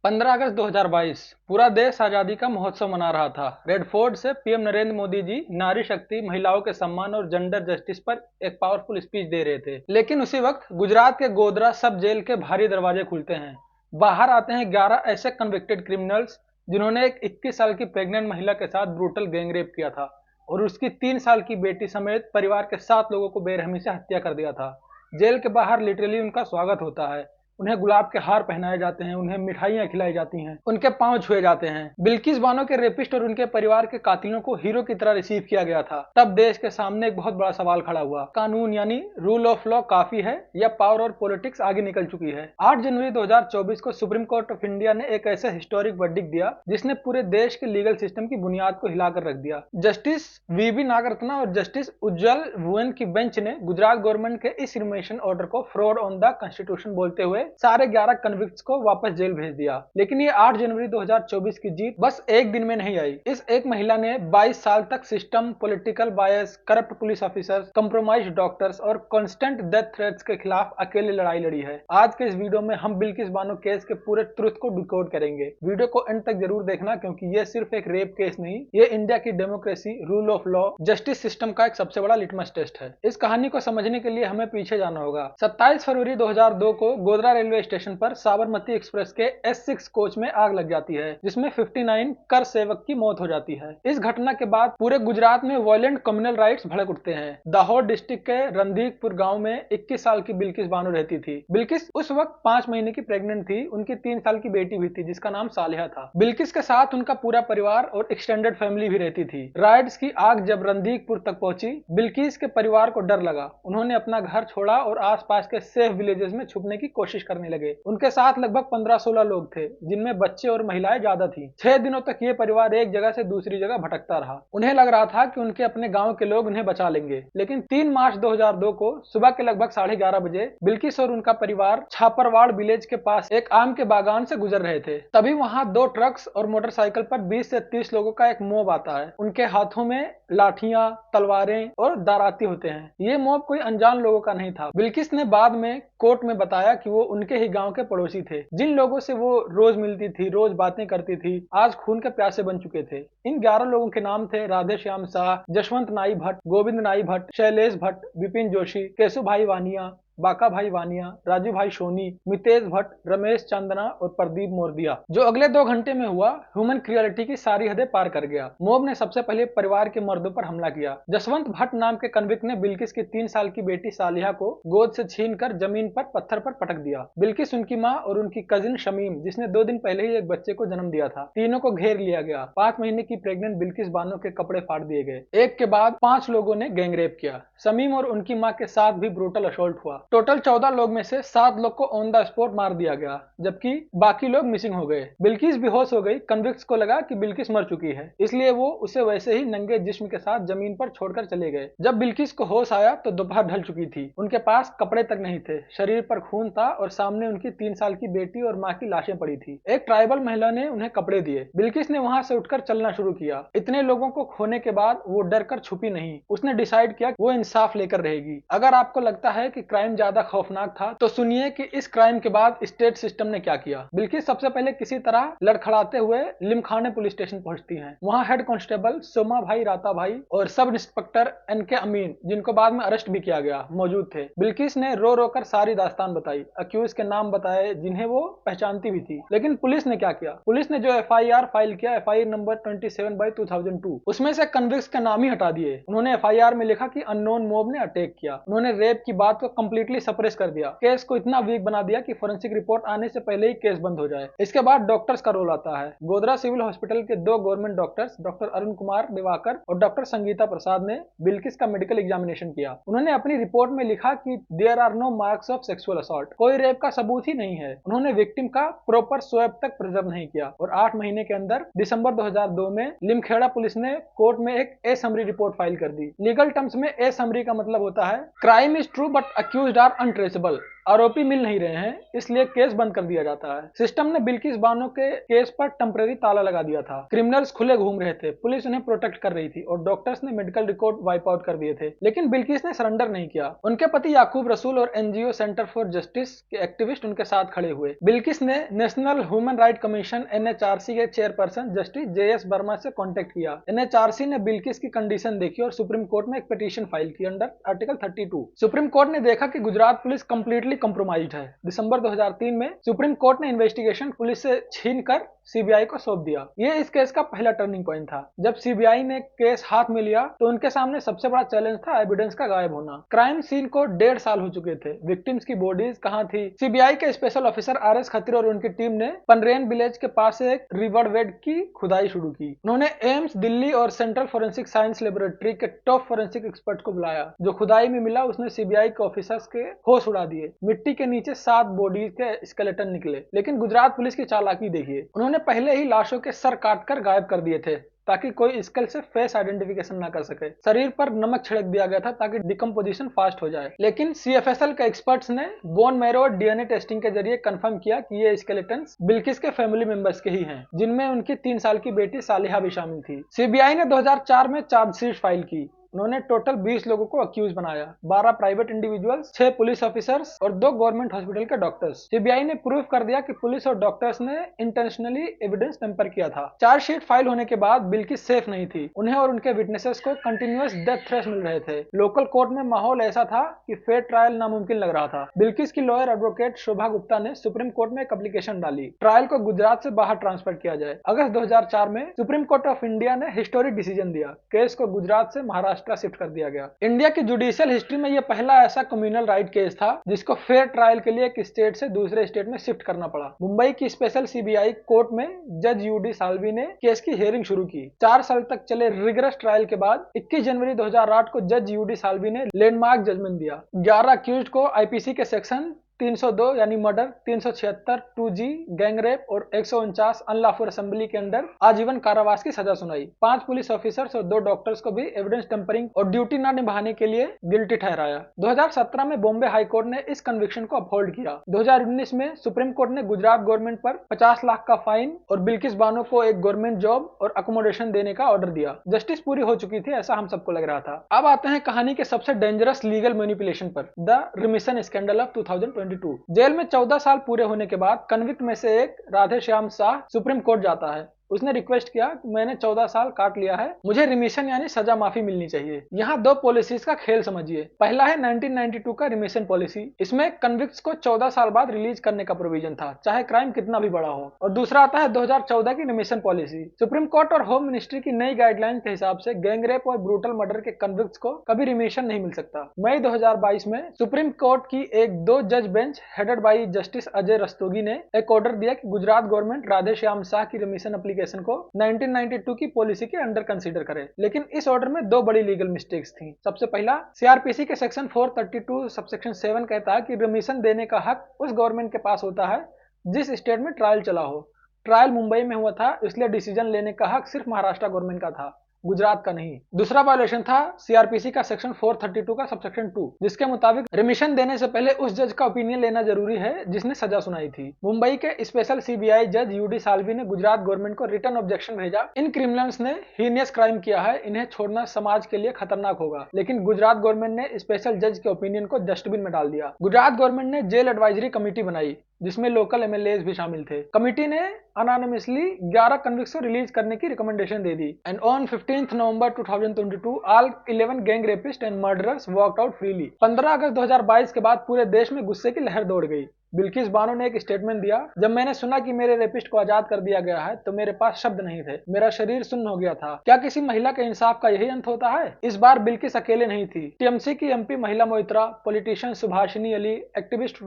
15 अगस्त 2022 पूरा देश आजादी का महोत्सव मना रहा था। रेड फोर्ट से पीएम नरेंद्र मोदी जी नारी शक्ति, महिलाओं के सम्मान और जेंडर जस्टिस पर एक पावरफुल स्पीच दे रहे थे। लेकिन उसी वक्त गुजरात के गोधरा सब जेल के भारी दरवाजे खुलते हैं। बाहर आते हैं 11 ऐसे कन्विक्टेड क्रिमिनल्स जिन्होंने एक 21 साल की प्रेग्नेंट महिला के साथ ब्रूटल गैंगरेप किया था और उसकी 3 साल की बेटी समेत परिवार के 7 लोगों को बेरहमी से हत्या कर दिया था। जेल के बाहर लिटरली उनका स्वागत होता है। उन्हें गुलाब के हार पहनाए जाते हैं, उन्हें मिठाइयाँ खिलाई जाती हैं, उनके पांव छुए जाते हैं। बिल्किस बानो के रेपिस्ट और उनके परिवार के कातिलों को हीरो की तरह रिसीव किया गया था। तब देश के सामने एक बहुत बड़ा सवाल खड़ा हुआ, कानून यानी रूल ऑफ लॉ काफी है या पावर और पॉलिटिक्स आगे निकल चुकी है। 8 जनवरी 2024 को सुप्रीम कोर्ट ऑफ इंडिया ने एक ऐसा हिस्टोरिक वर्डिक्ट दिया जिसने पूरे देश के लीगल सिस्टम की बुनियाद को हिलाकर रख दिया। जस्टिस वीबी नागरत्ना और जस्टिस उज्जवल भुवन की बेंच ने गुजरात गवर्नमेंट के इस रिमेशन ऑर्डर को फ्रॉड ऑन द कॉन्स्टिट्यूशन बोलते हुए सारे 11 कन्विक्ट्स को वापस जेल भेज दिया। लेकिन ये 8 जनवरी 2024 की जीत बस एक दिन में नहीं आई। इस एक महिला ने 22 साल तक system, political bias, corrupt police officers, compromised doctors और कांस्टेंट डेथ थ्रेट्स के खिलाफ अकेले लड़ाई लड़ी है। आज के इस वीडियो में हम बिल्किस बानो केस के पूरे ट्रुथ को डिकोड करेंगे। वीडियो को एंड तक जरूर देखना क्योंकि ये सिर्फ एक रेप केस नहीं, ये इंडिया की democracy, rule of law, justice system का एक सबसे बड़ा लिटमस टेस्ट है। इस कहानी को समझने के लिए हमें पीछे जाना होगा। 27 फरवरी 2002 को गोधरा रेलवे स्टेशन पर साबरमती एक्सप्रेस के S6 कोच में आग लग जाती है जिसमें 59 कर सेवक की मौत हो जाती है। इस घटना के बाद पूरे गुजरात में वायलेंट कम्युनल राइट्स भड़क उठते हैं। दाहोद डिस्ट्रिक्ट के रणधीकपुर गांव में 21 साल की बिल्किस बानो रहती थी। बिल्किस उस वक्त 5 महीने की प्रेग्नेंट थी। उनकी 3 साल की बेटी भी थी जिसका नाम सालिहा था। बिल्किस के साथ उनका पूरा परिवार और एक्सटेंडेड फैमिली भी रहती थी। राइट्स की आग जब रणधीकपुर तक पहुंची, बिल्किस के परिवार को डर लगा। उन्होंने अपना घर छोड़ा और आसपास के सेफ विलेजेस में छुपने की कोशिश करने लगे। उनके साथ लगभग 15-16 लोग थे जिनमें बच्चे और महिलाएं ज्यादा थी। 6 दिनों तक ये परिवार एक जगह से दूसरी जगह भटकता रहा। उन्हें लग रहा था कि उनके अपने गांव के लोग उन्हें बचा लेंगे। लेकिन 3 मार्च 2002 को सुबह के लगभग 11:30 बजे बिल्किस और उनका परिवार छापरवाड़ विलेज के पास एक आम के बागान से गुजर रहे थे। तभी वहां 2 ट्रक्स और मोटरसाइकिल पर 20 से 30 लोगों का एक मॉब आता है। उनके हाथों में लाठियां, तलवारें और दाराती होते हैं। ये मॉब कोई अनजान लोगों का नहीं था। बिल्किस ने बाद में कोर्ट में बताया कि वो उनके ही गांव के पड़ोसी थे जिन लोगों से वो रोज मिलती थी, रोज बातें करती थी, आज खून के प्यासे बन चुके थे। इन 11 लोगों के नाम थे राधे श्याम शाह, जशवंत नाई भट्ट, गोविंद नाई भट्ट, शैलेश भट्ट, विपिन जोशी, केशु भाई वानिया, बाका भाई वानिया, राजू भाई सोनी, मितेश भट्ट, रमेश चंदना और प्रदीप मोरदिया। जो अगले 2 घंटे में हुआ ह्यूमन क्रियलिटी की सारी हदें पार कर गया। मॉब ने सबसे पहले परिवार के मर्दों पर हमला किया। जसवंत भट्ट नाम के कन्विक्ट ने बिल्किस की 3 साल की बेटी सालिहा को गोद से छीनकर जमीन पर पत्थर पर पटक दिया। बिल्किस, उनकी माँ और उनकी कजिन शमीम जिसने 2 दिन पहले ही एक बच्चे को जन्म दिया था, तीनों को घेर लिया गया। 5 महीने की प्रेग्नेंट बिल्किस बानो के कपड़े फाड़ दिए गए। एक के बाद 5 लोगों ने गैंगरेप किया। शमीम और उनकी माँ के साथ भी ब्रूटल असॉल्ट हुआ। टोटल 14 लोग में से 7 लोग को ऑन द स्पॉट मार दिया गया जबकि बाकी लोग मिसिंग हो गए। बिल्किस बेहोश हो गई। कन्विक्ट्स को लगा कि बिल्किस मर चुकी है, इसलिए वो उसे वैसे ही नंगे जिस्म के साथ जमीन पर छोड़कर चले गए। जब बिल्किस को होश आया तो दोपहर ढल चुकी थी। उनके पास कपड़े तक नहीं थे, शरीर पर खून था और सामने उनकी 3 साल की बेटी और माँ की लाशें पड़ी थी। एक ट्राइबल महिला ने उन्हें कपड़े दिए। बिल्किस ने वहां से उठकर चलना शुरू किया। इतने लोगों को खोने के बाद वो डर कर छुपी नहीं। उसने डिसाइड किया वो इंसाफ लेकर रहेगी। अगर आपको लगता है कि क्राइम ज्यादा खौफनाक था तो सुनिए कि इस क्राइम के बाद स्टेट सिस्टम ने क्या किया। बिल्किस सबसे पहले किसी तरह लड़खड़ाते हुए लिमखाने पुलिस स्टेशन पहुंचती हैं। वहां हेड कांस्टेबल सोमा भाई राता भाई और सब इंस्पेक्टर NK अमीन, जिनको बाद में अरेस्ट भी किया गया, मौजूद थे। बिल्किस ने रो रो कर सारी दास्तान बताई, अक्यूज के नाम बताए जिन्हें वो पहचानती भी थी। लेकिन पुलिस ने क्या किया? पुलिस ने जो FIR फाइल किया, FIR नंबर 27/2002, उसमें से कन्विक्ट्स के नाम ही हटा दिए। उन्होंने FIR में लिखा कि अननोन मॉब ने अटैक किया। उन्होंने रेप की बात को कंप्लीटली सप्रेस कर दिया। केस को इतना वीक बना दिया कि फोरेंसिक रिपोर्ट आने से पहले ही केस बंद हो जाए। इसके बाद डॉक्टर्स का रोल आता है। गोधरा सिविल हॉस्पिटल के 2 government doctors, doctor Arun Kumar Diwakar और डॉक्टर संगीता प्रसाद ने बिल्किस का मेडिकल एग्जामिनेशन किया। उन्होंने अपनी रिपोर्ट में लिखा कि there are no marks of sexual assault, कोई रेप का सबूत ही नहीं है। उन्होंने विक्टिम का प्रॉपर स्वैब तक प्रिजर्व नहीं किया और 8 महीने के अंदर दिसंबर 2002 में लिमखेड़ा पुलिस ने कोर्ट में एक ए समरी रिपोर्ट फाइल कर दी। लीगल टर्म्स में ए समरी का मतलब होता है crime is true but accused are untraceable. आरोपी मिल नहीं रहे हैं, इसलिए केस बंद कर दिया जाता है। सिस्टम ने बिल्किस बानो के केस पर टेम्परेरी ताला लगा दिया था। क्रिमिनल्स खुले घूम रहे थे, पुलिस उन्हें प्रोटेक्ट कर रही थी और डॉक्टर्स ने मेडिकल रिकॉर्ड वाइप आउट कर दिए थे। लेकिन बिल्किस ने सरेंडर नहीं किया। उनके पति याकूब रसूल और एनजीओ सेंटर फॉर जस्टिस के एक्टिविस्ट उनके साथ खड़े हुए। बिल्किस ने national human right commission NHRC के चेयरपर्सन जस्टिस जेएस वर्मा से कॉन्टेक्ट किया। एनएचआरसी ने बिल्किस की कंडीशन देखी और सुप्रीम कोर्ट में एक पिटीशन फाइल की अंडर आर्टिकल 32। सुप्रीम कोर्ट ने देखा कि गुजरात पुलिस कंप्लीटली कंप्रोमाइज्ड है। दिसंबर 2003 में सुप्रीम कोर्ट ने इन्वेस्टिगेशन पुलिस से छीनकर सीबीआई को सौंप दिया। ये इस केस का पहला टर्निंग पॉइंट था। जब सीबीआई ने केस हाथ में लिया तो उनके सामने सबसे बड़ा चैलेंज था एविडेंस का गायब होना। क्राइम सीन को 1.5 साल हो चुके थे। विक्टिम्स की बॉडीज कहां थी? सीबीआई के स्पेशल ऑफिसर आरएस खत्री और उनकी टीम ने पनरेन विलेज के पास एक रिवर वेड की खुदाई शुरू की। उन्होंने एम्स दिल्ली और सेंट्रल फोरेंसिक साइंस लेबोरेटरी के टॉप फोरेंसिक एक्सपर्ट को बुलाया। जो खुदाई में मिला उसने सीबीआई के ऑफिसर्स के होश उड़ा दिए। मिट्टी के नीचे 7 बॉडीज के स्केलेटन निकले। लेकिन गुजरात पुलिस की चालाकी देखिए, उन्होंने पहले ही लाशों के सर काटकर गायब कर दिए थे ताकि कोई स्केल से फेस आइडेंटिफिकेशन ना कर सके। शरीर पर नमक छिड़क दिया गया था ताकि डिकम्पोजिशन फास्ट हो जाए। लेकिन सीएफएसएल के एक्सपर्ट्स ने बोन मैरो और डीएनए टेस्टिंग के जरिए कंफर्म किया कि ये स्केलेटन्स बिल्किस के फैमिली मेंबर्स के ही हैं, जिनमें उनकी 3 साल की बेटी सालिहा भी शामिल थी। सीबीआई ने 2004 में चार्जशीट फाइल की। उन्होंने टोटल 20 लोगों को अक्यूज बनाया, 12 प्राइवेट इंडिविजुअल्स, 6 पुलिस ऑफिसर्स और 2 गवर्नमेंट हॉस्पिटल के डॉक्टर्स। सीबीआई ने प्रूव कर दिया कि पुलिस और डॉक्टर्स ने इंटेंशनली एविडेंस टेम्पर किया था। चार्जशीट फाइल होने के बाद बिल्किस सेफ नहीं थी। उन्हें और उनके विटनेसेस को कंटिन्यूअस डेथ थ्रेट्स मिल रहे थे। लोकल कोर्ट में माहौल ऐसा था कि फेयर ट्रायल नामुमकिन लग रहा था। बिल्किस की लॉयर एडवोकेट शोभा गुप्ता ने सुप्रीम कोर्ट में एक एप्लीकेशन डाली, ट्रायल को गुजरात से बाहर ट्रांसफर किया जाए। अगस्त 2004 में सुप्रीम कोर्ट ऑफ इंडिया ने हिस्टोरिक डिसीजन दिया। केस को गुजरात से महाराष्ट्र शिफ्ट कर दिया गया। इंडिया की जुडिशियल हिस्ट्री में यह पहला ऐसा कम्युनल राइट केस था जिसको फेयर ट्रायल के लिए एक स्टेट से दूसरे स्टेट में शिफ्ट करना पड़ा। मुंबई की स्पेशल सीबीआई कोर्ट में जज यूडी साल्वी ने केस की हियरिंग शुरू की। 4 साल तक चले रिगरस ट्रायल के बाद 21 जनवरी 2008 को जज यूडी साल्वी ने लैंडमार्क जजमेंट दिया। 11 अक्यूज्ड को आईपीसी के सेक्शन 302 यानी मर्डर, 376 2G गैंगरेप और 149 अनलॉफुल असेंबली के अंडर आजीवन कारावास की सजा सुनाई। 5 पुलिस ऑफिसर्स और 2 डॉक्टर्स को भी एविडेंस टेम्परिंग और ड्यूटी न निभाने के लिए गिल्टी ठहराया। 2017 में बॉम्बे हाई कोर्ट ने इस कन्विक्शन को अपहोल्ड किया। 2019 में सुप्रीम कोर्ट ने गुजरात गवर्नमेंट पर 50 लाख का फाइन और बिल्किस बानो को एक गवर्नमेंट जॉब और अकोमोडेशन देने का ऑर्डर दिया। जस्टिस पूरी हो चुकी थी, ऐसा हम सबको लग रहा था। अब आते हैं कहानी के सबसे डेंजरस लीगल मैनिपुलेशन पर, द रिमिशन स्कैंडल ऑफ 2022। जेल में 14 साल पूरे होने के बाद कन्विक्ट में से एक राधे श्याम शाह सुप्रीम कोर्ट जाता है। उसने रिक्वेस्ट किया कि मैंने 14 साल काट लिया है, मुझे रिमिशन यानी सजा माफी मिलनी चाहिए। यहाँ 2 पॉलिसीज का खेल समझिए। पहला है 1992 का रिमिशन पॉलिसी। इसमें कन्विक्ट्स को 14 साल बाद रिलीज करने का प्रोविजन था, चाहे क्राइम कितना भी बड़ा हो। और दूसरा आता है 2014 की रिमिशन पॉलिसी। सुप्रीम कोर्ट और होम मिनिस्ट्री की नई गाइडलाइन के हिसाब से गैंगरेप और ब्रूटल मर्डर के कन्विक्ट्स को कभी रिमिशन नहीं मिल सकता। मई 2022 में सुप्रीम कोर्ट की एक 2 जज bench headed by justice Ajay Rastogi ने एक ऑर्डर दिया कि गुजरात गवर्नमेंट राधे श्याम शाह की रिमिशन एप्लीकेशन को 1992 की पॉलिसी के अंडर कंसीडर करे। लेकिन इस ऑर्डर में 2 बड़ी लीगल मिस्टेक्स थी। सबसे पहला, सीआरपीसी के सेक्शन 432 सबसेक्शन 7 कहता है कि रिमिशन देने का हक उस गवर्नमेंट के पास होता है जिस स्टेट में ट्रायल चला हो। ट्रायल मुंबई में हुआ था, इसलिए डिसीजन लेने का हक सिर्फ महाराष्ट्र गवर्नमेंट का था, गुजरात का नहीं। दूसरा वायलेशन था सीआरपीसी का सेक्शन 432 का सबसेक्शन 2, जिसके मुताबिक रिमिशन देने से पहले उस जज का ओपिनियन लेना जरूरी है जिसने सजा सुनाई थी। मुंबई के स्पेशल सीबीआई जज यूडी साल्वी ने गुजरात गवर्नमेंट को रिटर्न ऑब्जेक्शन भेजा। इन क्रिमिनल्स ने हीनियस क्राइम किया है, इन्हें छोड़ना समाज के लिए खतरनाक होगा। लेकिन गुजरात गवर्नमेंट ने स्पेशल जज के ओपिनियन को डस्टबिन में डाल दिया। गुजरात गवर्नमेंट ने जेल एडवाइजरी कमेटी बनाई जिसमें लोकल एमएलएस भी शामिल थे। कमेटी ने अनोनिमसली 11 कन्विक्ट्स को रिलीज करने की recommendation they the. And on 15 November 2022 all 11 gang rapist and murderers walked out freely. 15 अगस्त 2022 के बाद पूरे देश में गुस्से की लहर दौड़ गई। बिल्किस बानो ने एक स्टेटमेंट दिया, जब मैंने सुना कि मेरे रेपिस्ट को आजाद कर दिया गया है तो मेरे पास शब्द नहीं थे, मेरा शरीर सुन्न हो गया था। क्या किसी महिला के इंसाफ का यही अंत होता है? इस बार बिल्किस अकेले नहीं थी। टीएमसी की एमपी महिला मोइत्रा, पॉलिटिशियन सुभाषिनी अली, एक्टिविस्ट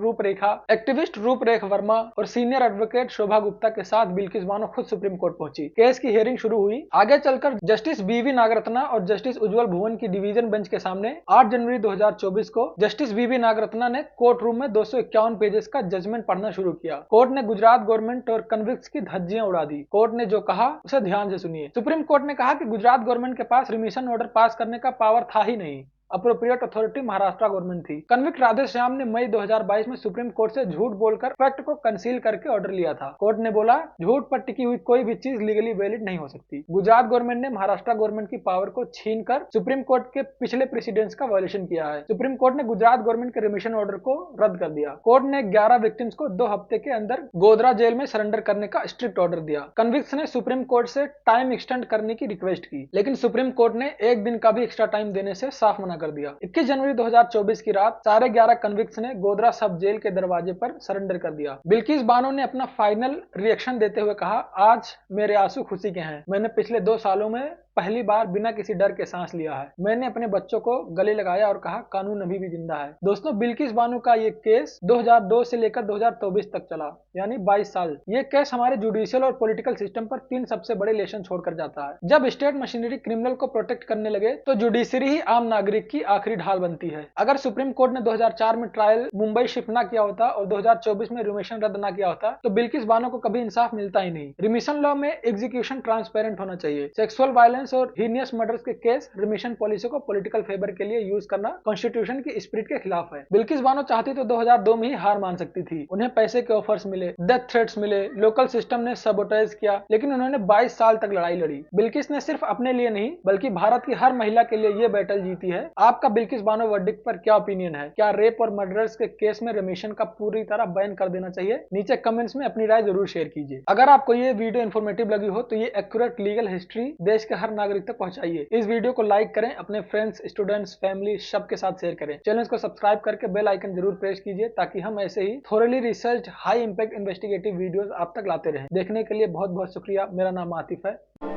रूपरेखा वर्मा और सीनियर एडवोकेट शोभा गुप्ता के साथ बिल्किस बानो खुद सुप्रीम कोर्ट पहुंची। केस की हियरिंग शुरू हुई। आगे चलकर जस्टिस बीवी नागरत्ना और जस्टिस उज्जवल भुवन की डिवीजन बेंच के सामने 8 जनवरी 2024 को जस्टिस बीवी नागरत्ना ने कोर्ट रूम में 251 पेजेस का जजमेंट पढ़ना शुरू किया। कोर्ट ने गुजरात गवर्नमेंट और कन्विक्ट्स की धज्जियां उड़ा दी। कोर्ट ने जो कहा उसे ध्यान से सुनिए। सुप्रीम कोर्ट ने कहा कि गुजरात गवर्नमेंट के पास रिमिशन ऑर्डर पास करने का पावर था ही नहीं। अप्रोप्रिएट अथॉरिटी महाराष्ट्र गवर्नमेंट थी। कन्विक्ट राधेश्याम ने मई 2022 में सुप्रीम कोर्ट से झूठ बोलकर फैक्ट को कंसील करके ऑर्डर लिया था। कोर्ट ने बोला, झूठ पर टिकी हुई कोई भी चीज लीगली वैलिड नहीं हो सकती। गुजरात गवर्नमेंट ने महाराष्ट्र गवर्नमेंट की पावर को छीनकर सुप्रीम कोर्ट के पिछले प्रेसिडेंट्स का वायलेशन किया है। सुप्रीम कोर्ट ने गुजरात गवर्नमेंट के रिमिशन ऑर्डर को रद्द कर दिया। कोर्ट ने 11 विक्टिम्स को 2 हफ्ते के अंदर गोधरा जेल में सरेंडर करने का स्ट्रिक्ट ऑर्डर दिया। कन्विक्ट्स ने सुप्रीम कोर्ट से टाइम एक्सटेंड करने की रिक्वेस्ट की, लेकिन सुप्रीम कोर्ट ने 1 दिन का भी एक्स्ट्रा टाइम देने से साफ मना कर दिया। 21 जनवरी 2024 की रात सारे 11 कन्विक्ट्स ने गोधरा सब जेल के दरवाजे पर सरेंडर कर दिया। बिल्किस बानो ने अपना फाइनल रिएक्शन देते हुए कहा, आज मेरे आंसू खुशी के हैं। मैंने पिछले 2 सालों में पहली बार बिना किसी डर के सांस लिया है। मैंने अपने बच्चों को गले लगाया और कहा, कानून अभी भी जिंदा है। दोस्तों, बिल्किस बानो का ये केस 2002 से लेकर 2024 तक चला, यानी 22 साल। ये केस हमारे जुडिशियल और पॉलिटिकल सिस्टम पर 3 सबसे बड़े लेसन छोड़कर जाता है। जब स्टेट मशीनरी क्रिमिनल को प्रोटेक्ट करने लगे तो जुडिशरी ही आम नागरिक की आखिरी ढाल बनती है। अगर सुप्रीम कोर्ट ने 2004 में ट्रायल मुंबई शिफ्ट न किया होता और 2024 में रिमिशन रद्द न किया होता तो बिल्किस बानो को कभी इंसाफ मिलता ही नहीं। रिमिशन लॉ में एग्जीक्यूशन ट्रांसपेरेंट होना चाहिए। सेक्सुअल वायलेंस और हीनियस मर्डर्स के केस रिमिशन पॉलिसी को पॉलिटिकल फेवर के लिए यूज करना कॉन्स्टिट्यूशन की स्पिरिट के खिलाफ है। बिल्किस बानो चाहती तो 2002 में ही हार मान सकती थी। उन्हें पैसे के ऑफर्स मिले, डेथ थ्रेट्स मिले, लोकल सिस्टम ने सबोटाइज किया, लेकिन उन्होंने 22 साल तक लड़ाई लड़ी। बिल्किस ने सिर्फ अपने लिए नहीं बल्कि भारत की हर महिला के लिए ये बैटल जीती है। आपका बिल्किस बानो वर्डिक्ट पर क्या ओपिनियन है? क्या रेप और मर्डर्स के केस में रिमिशन का पूरी तरह बैन कर देना चाहिए? नीचे कमेंट्स में अपनी राय जरूर शेयर कीजिए। अगर आपको ये वीडियो इन्फॉर्मेटिव लगी हो तो ये एक्यूरेट लीगल हिस्ट्री देश के हर नागरिक तक पहुंचाइए। इस वीडियो को लाइक करें, अपने फ्रेंड्स, स्टूडेंट्स, फैमिली सबके साथ शेयर करें। चैनल को सब्सक्राइब करके बेल आइकन जरूर प्रेस कीजिए ताकि हम ऐसे ही thoroughly research high impact investigative videos आप तक लाते रहें। देखने के लिए बहुत बहुत शुक्रिया। मेरा नाम आतिफ है।